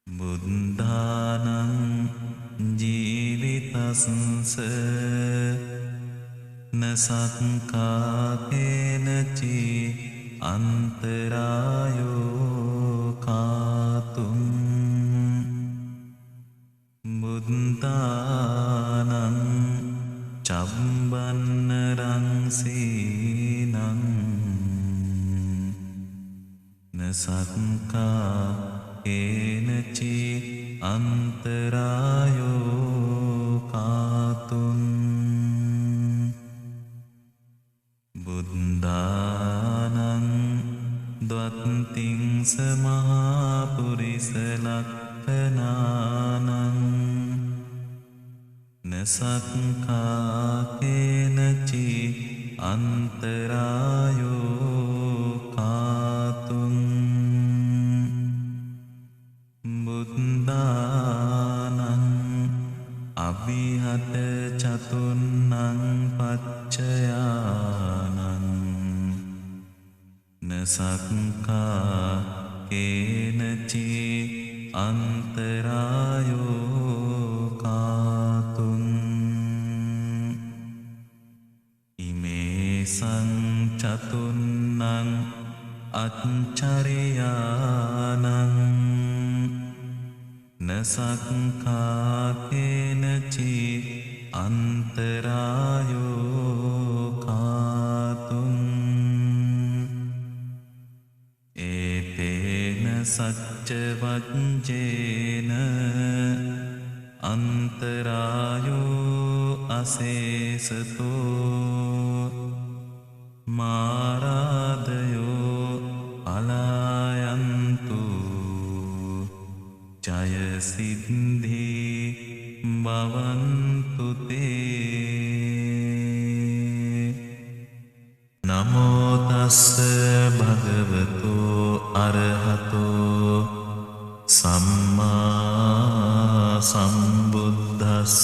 බුද්ධානං ජීවිතස්ස නසක්කාතේනචි අන්තරායෝ කාතුම් බුද්ධානං චබ්බන්න රංසීනං නසක්කා ඒනචි අන්තරායෝ කාතුම් බුද්ධානං ද්වත්තිංස මහාපුරිස ලක්ඛනානං නසක්ඛාකේනචි අන්තරායෝ කාතුම් බුද්ධානං අවිහත චතුන්නං පච්චයානං නසක්ඛා කේනචි අන්තරායෝ කාතුම් ඉමේ සංචතුන්නං අච්චරියානං නසක්ඛාකේනචි අන්තරායෝ කාතුම් ඒතේන සච්ච වජ්ජේන අන්තරායෝ අසේසතෝ මාරාදයෝ අලායන්තු ජය සිද්ධි භවන්තු තේ නමෝ තස්ස භගවතු අරහතෝ සම්මා සම්බුද්දස්ස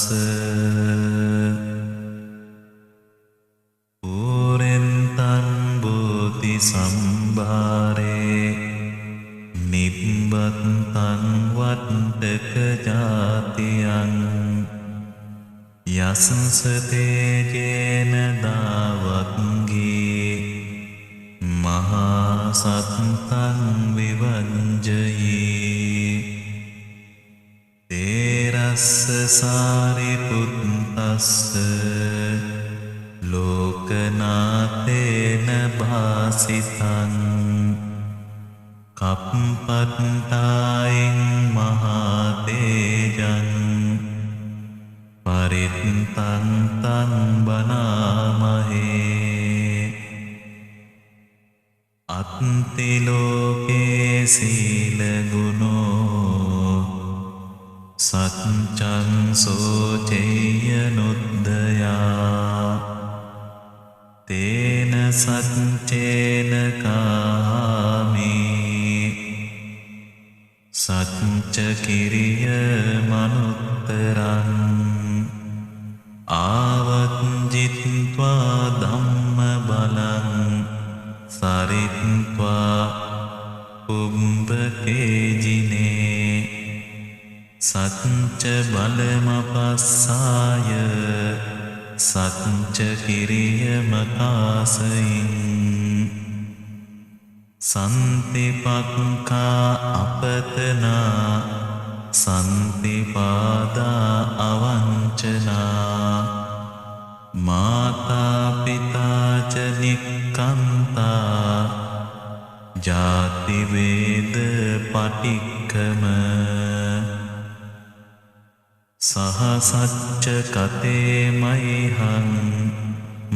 පුරෙන්තං බෝධි සම්භාරේ නිබ්බත්තං වට්ටක ජාතියං යසසතේජේන දාවක්ගී මහා සත්තං විවංජයී තේරස්ස සාරිපුත්තස්ස ලෝකනාතේන භාසිතං කප්පට්ටායින් මහාතේජං පරිත්තං තං බනාමහේ අත්තිලෝකේ සීල ගුණෝ සච්චං සෝචේය නුද්දයා තේන සච්චේන කාමි සච්ච කිරිය මනුත්තරං පතිත්වා උම්බකේජිනේ සච්ච බලමපස්සාය සච්ච කිරියමකාසයින් සන්තිපක්ඛා අපතනා සන්තිපාදා අවංචනා මාතා පිතා ච නික්ඛන්තා ජාති වේද පටික්කම සහ සච්ච කතේ මයිහං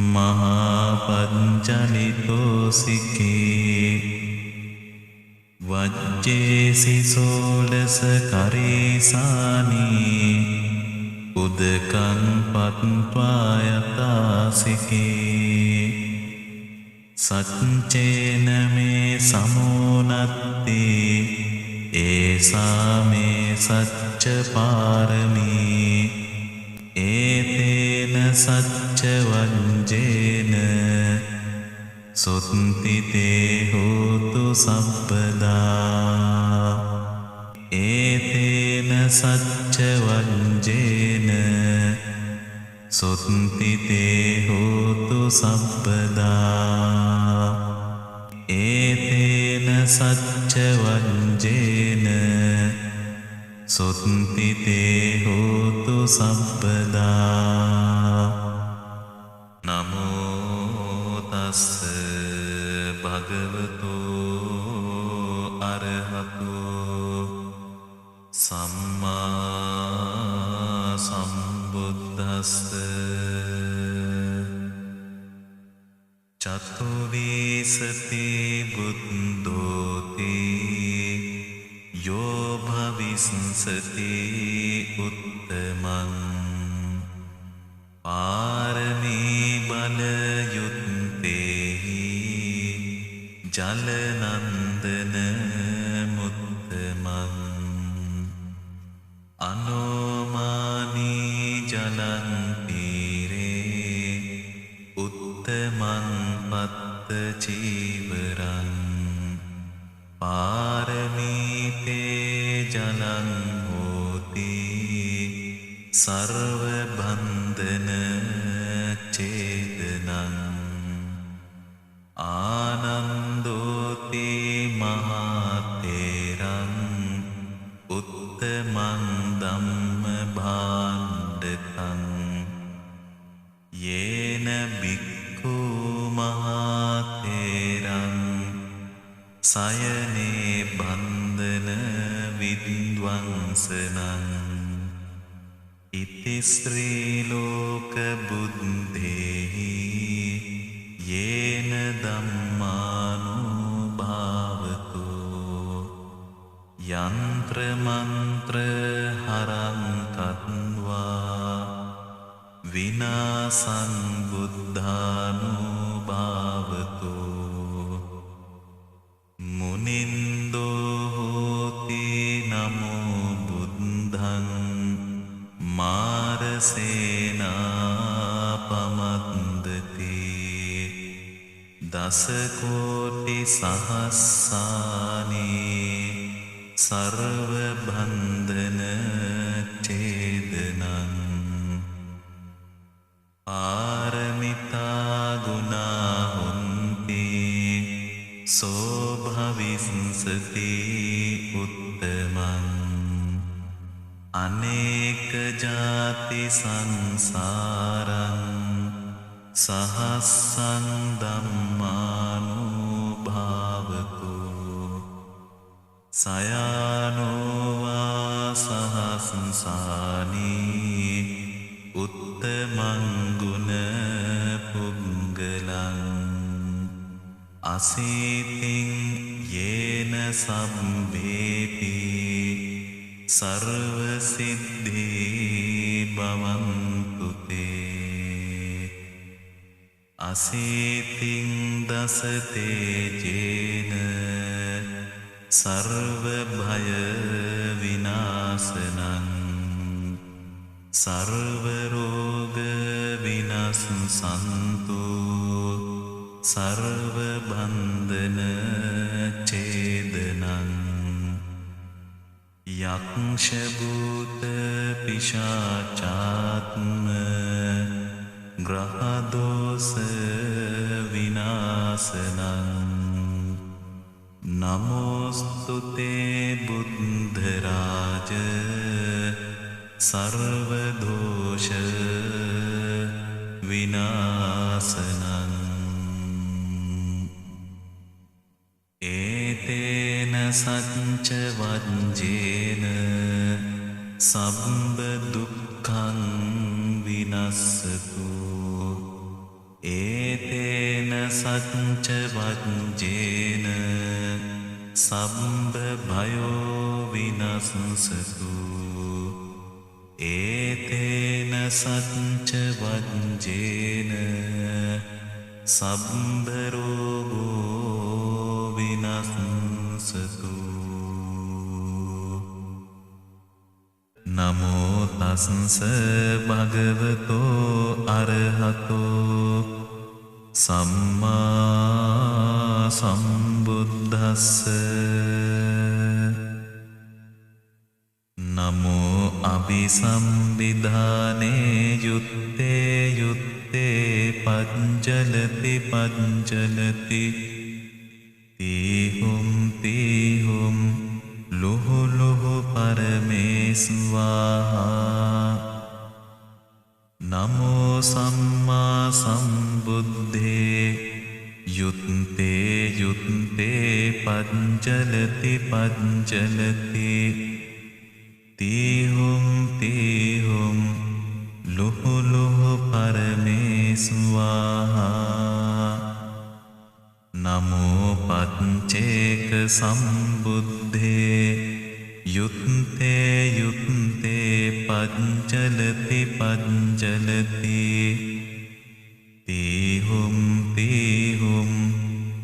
මහා පංචලිතෝසිකේ වජ්ජේසි සෝලස කරේසානී උදකං පත්වා යතාසිකේ සච්චේන මේ සමෝනත්ති ඒසා මේ සච්ච පාරමී ඒතේන සච්ච වංජේන සුත්තිතේ හෝතු සම්පදා ඒතේන සච්ච වංජේන සුත්තිතේ හෝතු සම්පදා ඒතේන සච්ච වංජේන සුත්තිතේ හෝතු සම්පදා නමෝ තස්ස භගවතෝ අරහතෝ සම්මා සම්බුද්දස්ස චතුවිසති බුද්ධෝති යෝ භවිස්සති උත්තමං පාරමී බලයුත්තේහි ජලනන්දන මුත්තමං අනෝමානී ජලන් තීරේ උත්තමං පත්ත චීවරං පාරමීතේ ජලං හෝති සර්ව බන්ධන චේදනං ආනන්දෝති මහතේරං උත්තමං ධම්ම භාණ්ඩකං යේන බික්ඛු මහතේරං සයනේ බන්ධන විද්වංසනං ඉති ශ්‍රී ලෝක බුද්ධේහි යේන ධම්මානුභාවතු යන්ත්‍ර මන්ත්‍ර හරං කତ୍වා විනාසං බුද්ධානුභාවතු මුනින්දෝ හෝති නමෝ බුද්ධං මාරසේනා පමද්දති දස කෝටි සහස්සානේ සර්ව බන්ධන ඡේදනං පාරමිතා ගුණා හොන්ති සෝ භවිස්සති උත්තමං අනේක ජාති සංසාරං සහස්සං ධම්මානුභාවතු සයානෝවා සහස්සානී උත්තමං ගුණ පුංගලං අසීතින් යේන සම්භේති සර්ව සිද්ධී භවන්තු තේ අසීතින් දසතේ ජේන සර්ව භය විනාශනං සර්ව රෝග විනාශන්තු सर्व बंधन छेदनं यक्ष भूत पिशाचात्म ग्रह दोष विनाशनं नमोस्तुते बुद्धराज सर्वदोष विनाशनं एतेन सच्च वज्जेन सब्ब दुःखं विनश्यतु एतेन सच्च वज्जेन सब्ब भयो विनश्यतु एतेन सच्च वज्जेन सब्ब रोगो विनश्यतु नमो तस्स भगवतो अरहतो सम्मा सम्बुद्धस्स नमो अभिसंविधाने युत्ते युत्ते पञ्चलति पञ्चलति तीहुं लुहु लुहु परमे स्वाहा नमो सम्मा सम्बुद्धे युत्ते युत्ते पञ्चलति पञ्चलति तीहुं लुहु लुहु परमे स्वाहा नमो पञ्चेक सम्बुद्धे युत्ते युत्ते पञ्चलति पञ्चलति तीहुं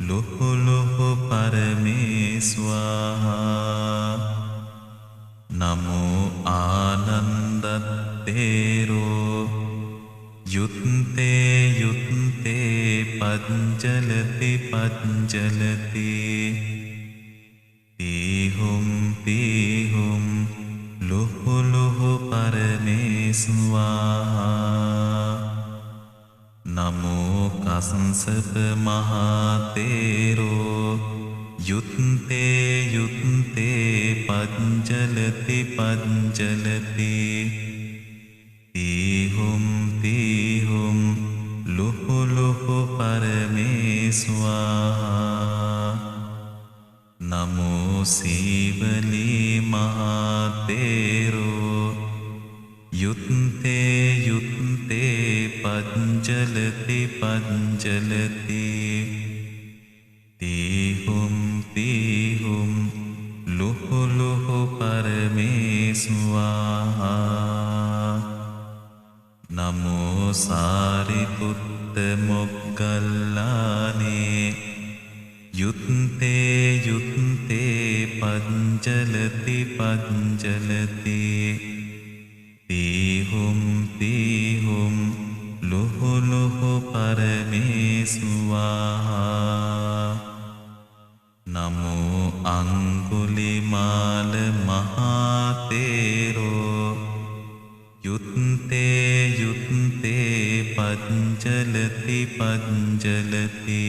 लुहु लुहु परमे स्वाहा नमो आनन्दतेरो युत्ते युत्ते पञ्चलति पञ्चलति तीहुं लुहु लुहु परमे स्वाहा नमो कस्सप महातेरो युत्ते युत्ते पञ्चलति पञ्चलति तीहुं लुहु लुहु परमे स्वाहा नमो सीवली महातेरो युत्ते युत्ते पञ्चलति पञ्चलति तीहुं लुहु लुहु परमे स्वाहा नमो सारिपुत्त मोग्गल्लाने युत्ते युत्ते पञ्चलति पञ्चलति तीहुं लुहु लुहु परमे स्वाहा नमो अंगुलिमाल महातेरो युत्ते युत्ते पञ्चलति पञ्चलति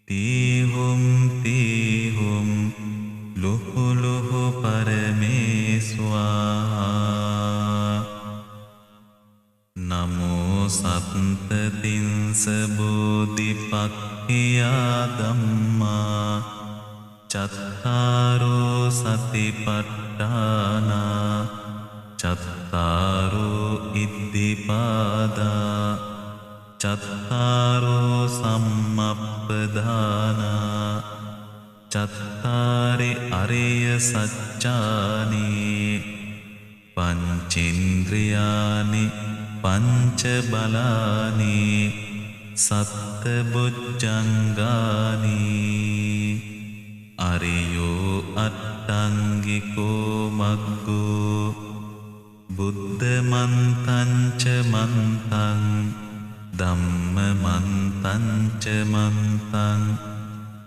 तीहुं लुहु लुहु परमे स्वाहा नमो सप्ततिंस बोधिपक्खिया धम्मा चत्तारो सतिपट्ठाना चत्तारो इद्धिपादा चत्तारो सम्मप्पदाना चत्तारि अरिय सच्चानि पंचेन्द्रियाणि पंचबलानि सप्तभुजंगानि अरियो अट्टांगिको मग्गो बुद्धमन्तं च मन्तं ධම්මමන්තං ච මන්තං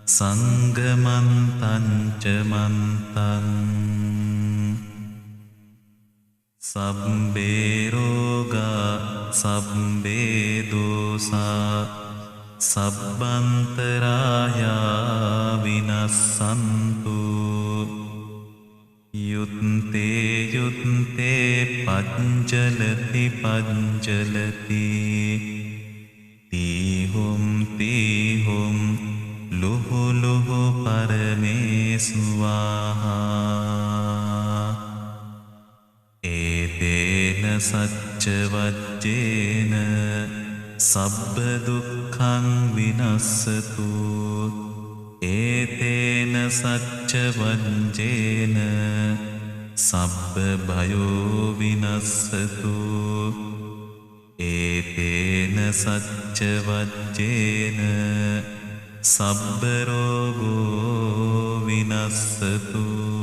සංඝමන්තං ච මන්තං සබ්බේ රෝගා සබ්බේ දෝසා සබ්බන්තරායා විනස්සන්තු යුත්තේ යුත්තේ පංචලති පංචලති තීහුම් තීහුම් ලුහු ලුහු පරමේසුවාහා ඒතේන සච්ච වජ්ජේන සබ්බ දුක්ඛං විනස්සතු ඒතේන සච්ච වජ්ජේන සබ්බ භයෝ විනස්සතු ඒතේන සච්ච වජ්ජේන සබ්බ රෝගෝ විනස්සතු